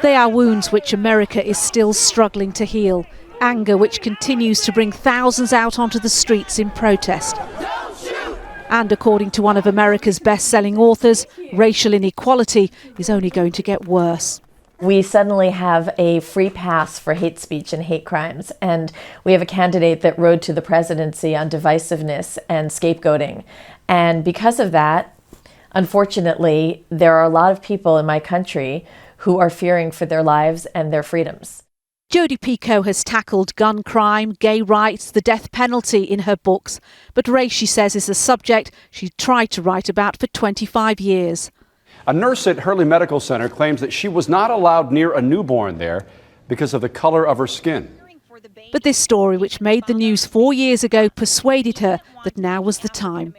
They are wounds which America is still struggling to heal. Anger which continues to bring thousands out onto the streets in protest. And according to one of America's best-selling authors, racial inequality is only going to get worse. We suddenly have a free pass for hate speech and hate crimes, and we have a candidate that rode to the presidency on divisiveness and scapegoating. And because of that, unfortunately, there are a lot of people in my country who are fearing for their lives and their freedoms. Jodi Picoult has tackled gun crime, gay rights, the death penalty in her books. But race, she says, is a subject she tried to write about for 25 years. A nurse at Hurley Medical Center claims that she was not allowed near a newborn there because of the color of her skin. But this story, which made the news 4 years ago, persuaded her that now was the time.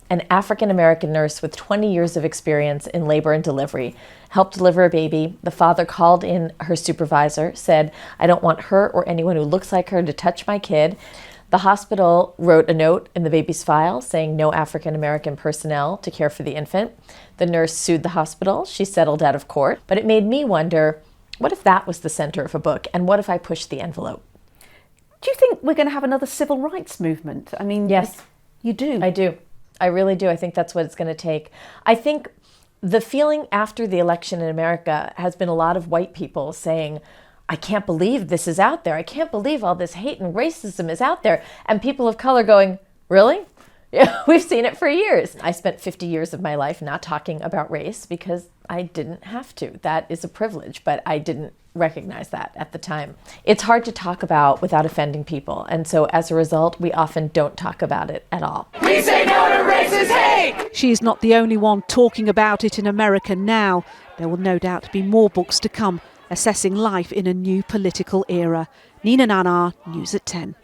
An African-American nurse with 20 years of experience in labor and delivery helped deliver a baby. The father called in her supervisor, said, "I don't want her or anyone who looks like her to touch my kid." The hospital wrote a note in the baby's file saying no African-American personnel to care for the infant. The nurse sued the hospital. She settled out of court. But it made me wonder, what if that was the center of a book? And what if I pushed the envelope? Do you think we're going to have another civil rights movement? I mean, yes, you do. I do. I really do. I think that's what it's going to take. I think the feeling after the election in America has been a lot of white people saying, I can't believe this is out there. I can't believe all this hate and racism is out there. And people of color going, really? Yeah, we've seen it for years. I spent 50 years of my life not talking about race because I didn't have to. That is a privilege, but I didn't recognize that at the time. It's hard to talk about without offending people. And so as a result, we often don't talk about it at all. We say no to racist hate! She is not the only one talking about it in America now. There will no doubt be more books to come, assessing life in a new political era. Nina Nanar, News at 10.